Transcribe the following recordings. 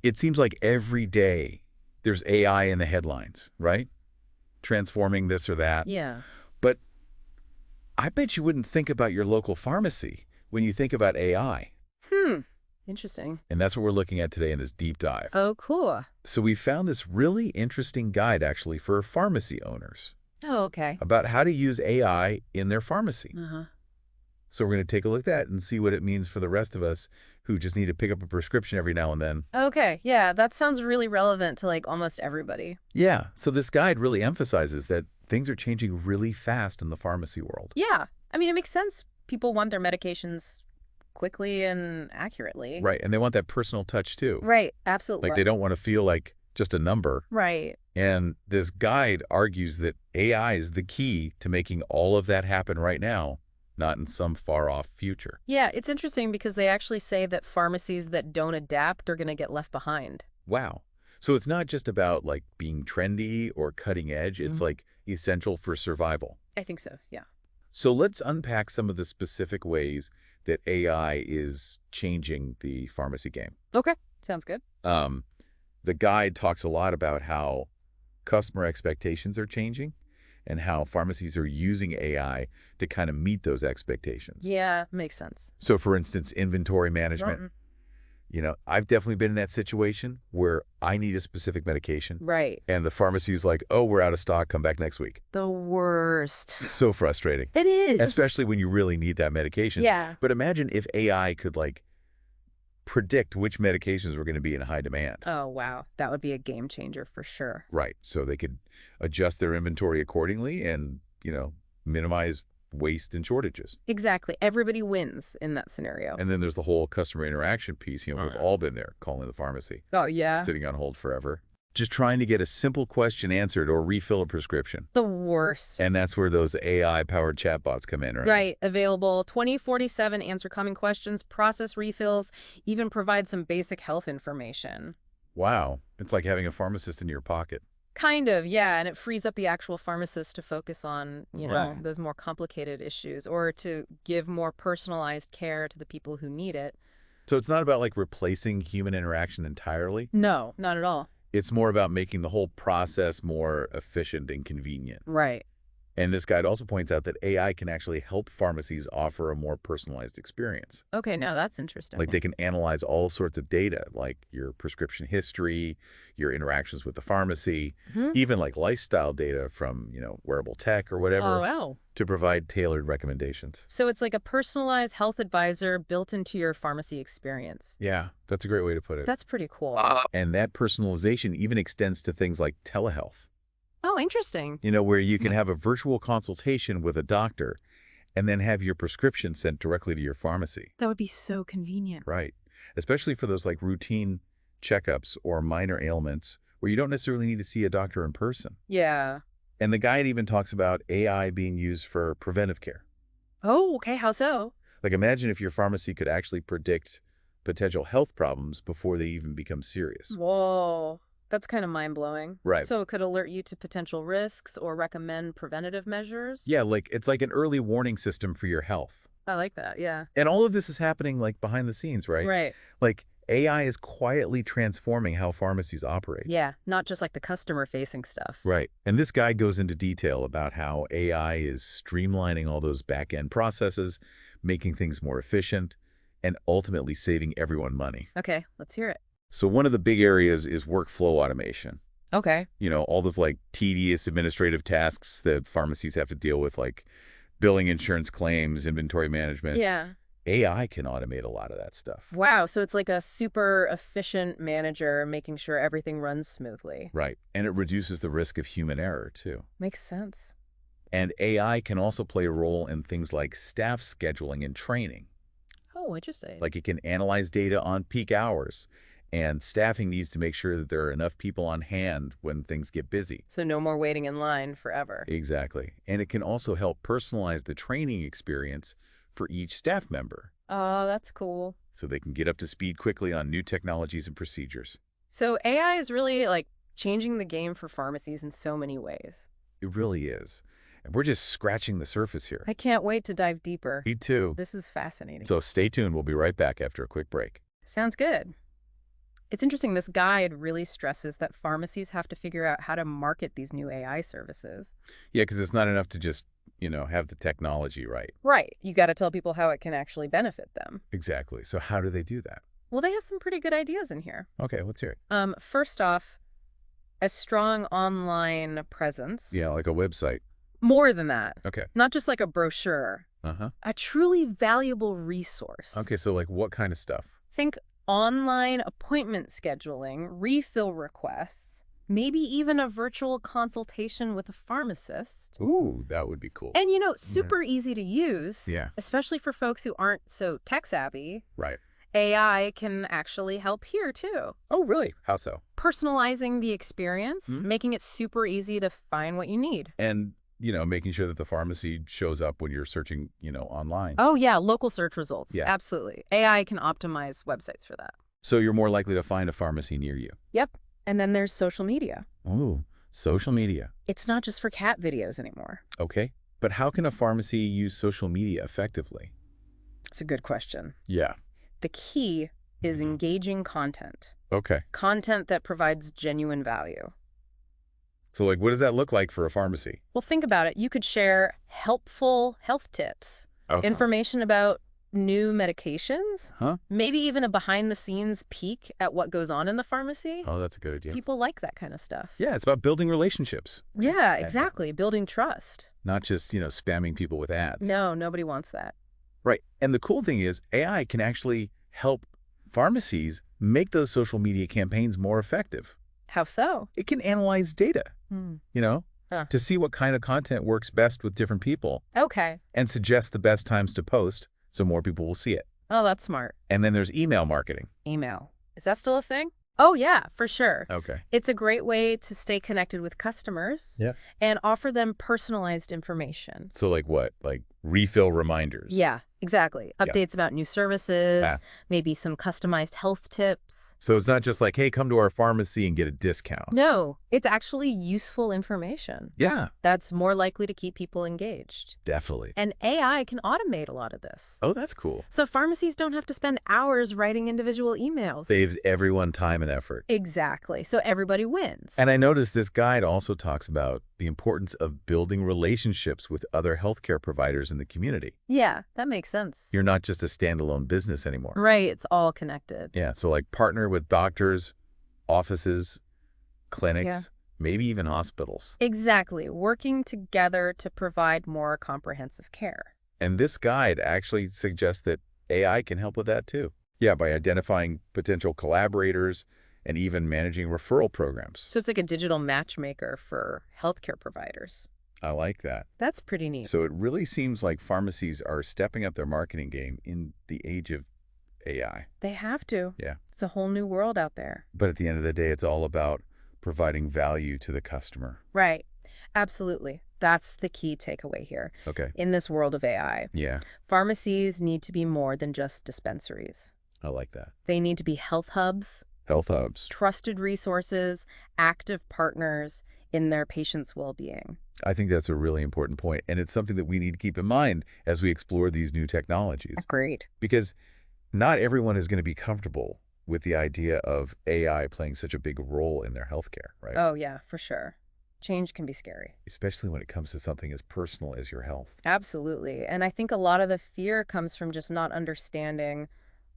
It seems like every day there's AI in the headlines, right? Transforming this or that. Yeah. But I bet you wouldn't think about your local pharmacy when you think about AI. Hmm. Interesting. And that's what we're looking at today in this deep dive. Oh, cool. So we found this really interesting guide actually for pharmacy owners Oh, okay. about how to use AI in their pharmacy. Uh-huh. So we're going to take a look at that and see what it means for the rest of us who just need to pick up a prescription every now and then. Okay, yeah, that sounds really relevant to like almost everybody. Yeah, so this guide really emphasizes that things are changing really fast in the pharmacy world. Yeah, I mean, it makes sense. People want their medications quickly and accurately. Right, and they want that personal touch too. Right, absolutely. Like they don't want to feel like just a number. Right. And this guide argues that AI is the key to making all of that happen right now, not in some far-off future. Yeah, it's interesting because they actually say that pharmacies that don't adapt are going to get left behind. Wow. So it's not just about like being trendy or cutting edge, it's like essential for survival. I think so, yeah. So let's unpack some of the specific ways that AI is changing the pharmacy game. Okay, sounds good. The guide talks a lot about how customer expectations are changing and how pharmacies are using AI to kind of meet those expectations. Yeah, makes sense. So for instance, inventory management. You know, I've definitely been in that situation where I need a specific medication. Right. And the pharmacy's like, oh, we're out of stock. Come back next week. The worst. So frustrating. It is. Especially when you really need that medication. Yeah. But imagine if AI could like predict which medications were going to be in high demand. Oh, wow. That would be a game changer for sure. Right. So they could adjust their inventory accordingly and, you know, minimize waste and shortages. Exactly. Everybody wins in that scenario. And then there's the whole customer interaction piece. You know, we've all been there calling the pharmacy. Oh, yeah. Sitting on hold forever. Just trying to get a simple question answered or refill a prescription. The worst. And that's where those AI-powered chatbots come in, right? Right. Available 24/7, answer common questions, process refills, even provide some basic health information. Wow. It's like having a pharmacist in your pocket. Kind of, yeah. And it frees up the actual pharmacist to focus on, you know, Right. those more complicated issues or to give more personalized care to the people who need it. So it's not about like replacing human interaction entirely. No, not at all. It's more about making the whole process more efficient and convenient. Right. And this guide also points out that AI can actually help pharmacies offer a more personalized experience. Okay, now that's interesting. Like they can analyze all sorts of data, like your prescription history, your interactions with the pharmacy, even like lifestyle data from, you know, wearable tech or whatever, Oh, wow. to provide tailored recommendations. So it's like a personalized health advisor built into your pharmacy experience. Yeah, that's a great way to put it. That's pretty cool. And that personalization even extends to things like telehealth. Oh, interesting. You know, where you can have a virtual consultation with a doctor and then have your prescription sent directly to your pharmacy. That would be so convenient. Right. Especially for those like routine checkups or minor ailments where you don't necessarily need to see a doctor in person. Yeah. And the guide even talks about AI being used for preventive care. Oh, okay. How so? Like imagine if your pharmacy could actually predict potential health problems before they even become serious. Whoa. That's kind of mind-blowing. Right. So it could alert you to potential risks or recommend preventative measures? Yeah, like it's like an early warning system for your health. I like that, yeah. And all of this is happening like behind the scenes, right? Right. Like AI is quietly transforming how pharmacies operate. Yeah, not just like the customer-facing stuff. Right. And this guide goes into detail about how AI is streamlining all those back-end processes, making things more efficient, and ultimately saving everyone money. Okay, let's hear it. So one of the big areas is workflow automation. Okay. You know, all those like tedious administrative tasks that pharmacies have to deal with, like billing insurance claims, inventory management. Yeah. AI can automate a lot of that stuff. Wow, so it's like a super efficient manager making sure everything runs smoothly. Right. And it reduces the risk of human error, too. Makes sense. And AI can also play a role in things like staff scheduling and training. Oh, interesting. Like it can analyze data on peak hours, and staffing needs to make sure that there are enough people on hand when things get busy. So no more waiting in line forever. Exactly. And it can also help personalize the training experience for each staff member, Oh, that's cool. so they can get up to speed quickly on new technologies and procedures. So AI is really like changing the game for pharmacies in so many ways. It really is. And we're just scratching the surface here. I can't wait to dive deeper. Me too. This is fascinating. So stay tuned. We'll be right back after a quick break. Sounds good. It's interesting, this guide really stresses that pharmacies have to figure out how to market these new AI services. Yeah, because it's not enough to just, have the technology right. Right. You got to tell people how it can actually benefit them. Exactly. So how do they do that? Well, they have some pretty good ideas in here. Okay, let's hear it. First off, a strong online presence. Yeah, like a website. More than that. Okay. Not just like a brochure. Uh-huh. A truly valuable resource. Okay, so like what kind of stuff? Think online appointment scheduling, refill requests, maybe even a virtual consultation with a pharmacist. Ooh, that would be cool. And, super easy to use. Yeah. Especially for folks who aren't so tech savvy. Right. AI can actually help here, too. Oh, really? How so? Personalizing the experience, making it super easy to find what you need. And, making sure that the pharmacy shows up when you're searching, online. Oh, yeah, local search results. Yeah. Absolutely. AI can optimize websites for that. So you're more likely to find a pharmacy near you. Yep. And then there's social media. Ooh, social media. It's not just for cat videos anymore. Okay. But how can a pharmacy use social media effectively? It's a good question. Yeah. The key is engaging content. Okay. Content that provides genuine value. So, like, what does that look like for a pharmacy? Well, think about it. You could share helpful health tips, information about new medications, maybe even a behind-the-scenes peek at what goes on in the pharmacy. Oh, that's a good idea. People like that kind of stuff. Yeah, it's about building relationships. Yeah, exactly. Building trust. Not just, spamming people with ads. No, nobody wants that. Right. And the cool thing is AI can actually help pharmacies make those social media campaigns more effective. How so? It can analyze data, to see what kind of content works best with different people. Okay. And suggest the best times to post so more people will see it. Oh, that's smart. And then there's email marketing. Email. Is that still a thing? Oh, yeah, for sure. Okay. It's a great way to stay connected with customers and offer them personalized information. So like what? Like refill reminders? Yeah, exactly. Updates about new services, maybe some customized health tips. So it's not just like, hey, come to our pharmacy and get a discount. No, it's actually useful information. Yeah. That's more likely to keep people engaged. Definitely. And AI can automate a lot of this. Oh, that's cool. So pharmacies don't have to spend hours writing individual emails. Saves everyone time and effort. Exactly. So everybody wins. And I noticed this guide also talks about the importance of building relationships with other healthcare providers in the community. Yeah, that makes sense. You're not just a standalone business anymore. Right, it's all connected. Yeah, so like partner with doctors, offices, clinics, maybe even hospitals. Exactly, working together to provide more comprehensive care. And this guide actually suggests that AI can help with that too. Yeah, by identifying potential collaborators and even managing referral programs. So it's like a digital matchmaker for healthcare providers. I like that. That's pretty neat. So it really seems like pharmacies are stepping up their marketing game in the age of AI. They have to. Yeah. It's a whole new world out there. But at the end of the day, it's all about providing value to the customer. Right. Absolutely. That's the key takeaway here. Okay. In this world of AI. Yeah. Pharmacies need to be more than just dispensaries. I like that. They need to be health hubs, Health hubs. trusted resources, active partners in their patients' well-being. I think that's a really important point, and it's something that we need to keep in mind as we explore these new technologies. Agreed. Because not everyone is going to be comfortable with the idea of AI playing such a big role in their healthcare, right? Oh, yeah, for sure. Change can be scary. Especially when it comes to something as personal as your health. Absolutely. And I think a lot of the fear comes from just not understanding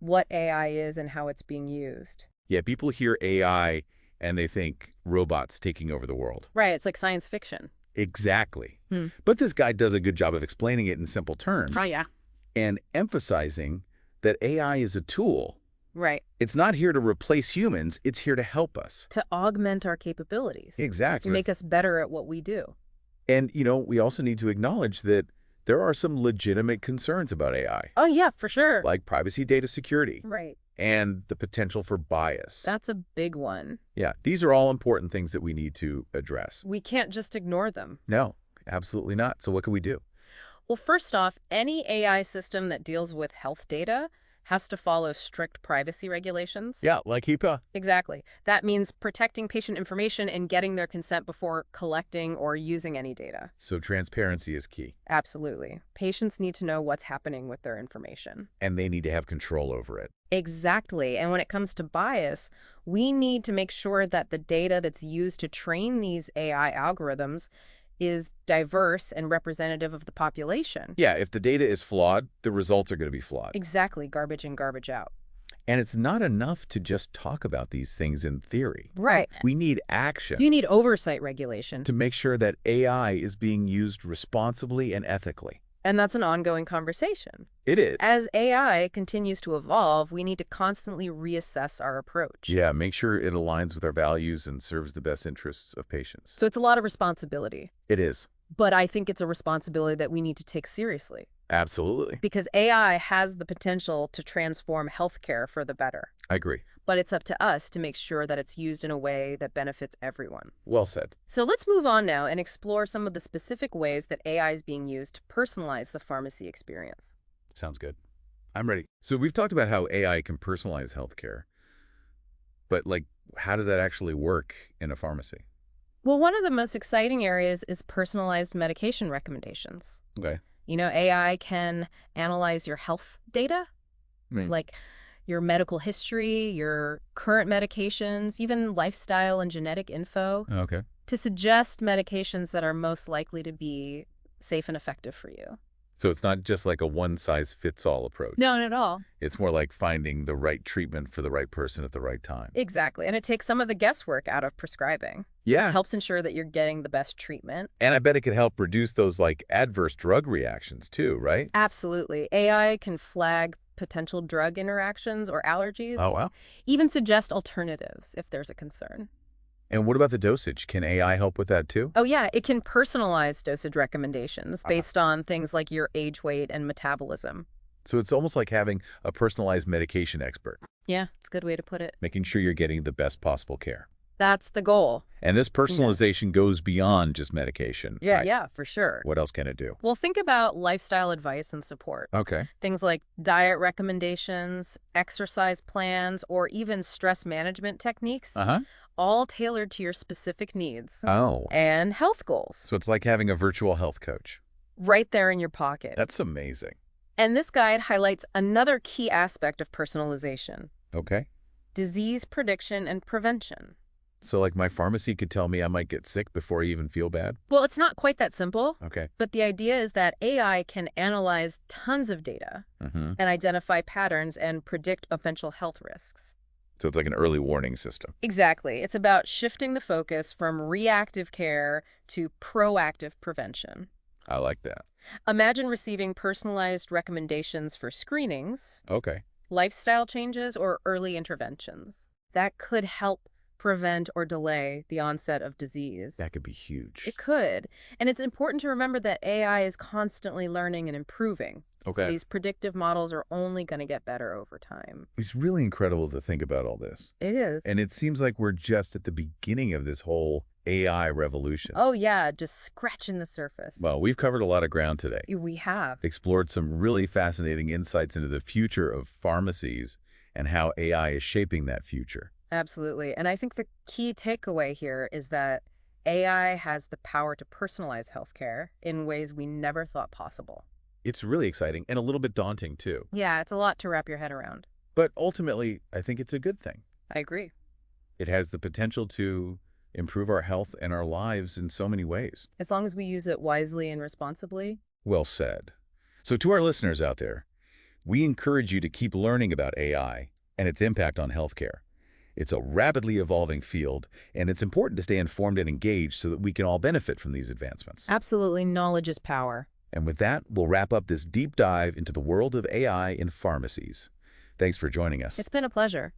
what AI is and how it's being used. Yeah, people hear AI and they think robots taking over the world. Right. It's like science fiction. Exactly. But this guy does a good job of explaining it in simple terms. Oh, yeah. And emphasizing that AI is a tool. Right. It's not here to replace humans. It's here to help us. To augment our capabilities. Exactly. To make us better at what we do. And, we also need to acknowledge that there are some legitimate concerns about AI. Oh, yeah, for sure. Like privacy, data security. Right. And the potential for bias. That's a big one. Yeah, these are all important things that we need to address. We can't just ignore them. No, absolutely not. So what can we do? Well, first off, any AI system that deals with health data has to follow strict privacy regulations. Yeah, like HIPAA. Exactly. That means protecting patient information and getting their consent before collecting or using any data. So transparency is key. Absolutely. Patients need to know what's happening with their information. And they need to have control over it. Exactly. And when it comes to bias, we need to make sure that the data that's used to train these AI algorithms is diverse and representative of the population. Yeah, if the data is flawed, the results are going to be flawed. Exactly. Garbage in, garbage out. And it's not enough to just talk about these things in theory. Right. We need action You need oversight regulation. to make sure that AI is being used responsibly and ethically. And that's an ongoing conversation. It is. As AI continues to evolve, we need to constantly reassess our approach. Yeah, make sure it aligns with our values and serves the best interests of patients. So it's a lot of responsibility. It is. But I think it's a responsibility that we need to take seriously. Absolutely. Because AI has the potential to transform healthcare for the better. I agree. But it's up to us to make sure that it's used in a way that benefits everyone. Well said. So let's move on now and explore some of the specific ways that AI is being used to personalize the pharmacy experience. Sounds good. I'm ready. So we've talked about how AI can personalize healthcare. But, how does that actually work in a pharmacy? Well, one of the most exciting areas is personalized medication recommendations. Okay. AI can analyze your health data, like your medical history, your current medications, even lifestyle and genetic info, Okay. to suggest medications that are most likely to be safe and effective for you. So it's not just like a one-size-fits-all approach. No, not at all. It's more like finding the right treatment for the right person at the right time. Exactly. And it takes some of the guesswork out of prescribing. Yeah. It helps ensure that you're getting the best treatment. And I bet it could help reduce those adverse drug reactions too, right? Absolutely. AI can flag potential drug interactions or allergies. Oh, wow. Even suggest alternatives if there's a concern. And what about the dosage? Can AI help with that too? Oh, yeah. It can personalize dosage recommendations based on things like your age, weight, and metabolism. So it's almost like having a personalized medication expert, Yeah, it's a good way to put it. making sure you're getting the best possible care. That's the goal. And this personalization goes beyond just medication. Yeah, right? yeah, for sure. What else can it do? Well, think about lifestyle advice and support. Okay. Things like diet recommendations, exercise plans, or even stress management techniques, Uh-huh. all tailored to your specific needs Oh. and health goals. So it's like having a virtual health coach. Right there in your pocket. That's amazing. And this guide highlights another key aspect of personalization: Okay. disease prediction and prevention. So my pharmacy could tell me I might get sick before I even feel bad? Well, it's not quite that simple, Okay. but the idea is that AI can analyze tons of data Mm-hmm. and identify patterns and predict potential health risks. So it's like an early warning system. Exactly. It's about shifting the focus from reactive care to proactive prevention. I like that. Imagine receiving personalized recommendations for screenings, Okay. lifestyle changes, or early interventions. That could help prevent or delay the onset of disease. That could be huge. It could. And it's important to remember that AI is constantly learning and improving. Okay. So these predictive models are only going to get better over time. It's really incredible to think about all this. It is. And it seems like we're just at the beginning of this whole AI revolution. Oh, yeah, just scratching the surface. Well, we've covered a lot of ground today. We have. Explored some really fascinating insights into the future of pharmacies and how AI is shaping that future. Absolutely. And I think the key takeaway here is that AI has the power to personalize healthcare in ways we never thought possible. It's really exciting and a little bit daunting, too. Yeah, it's a lot to wrap your head around. But ultimately, I think it's a good thing. I agree. It has the potential to improve our health and our lives in so many ways. As long as we use it wisely and responsibly. Well said. So to our listeners out there, we encourage you to keep learning about AI and its impact on healthcare. It's a rapidly evolving field, and it's important to stay informed and engaged so that we can all benefit from these advancements. Absolutely, knowledge is power. And with that, we'll wrap up this deep dive into the world of AI in pharmacies. Thanks for joining us. It's been a pleasure.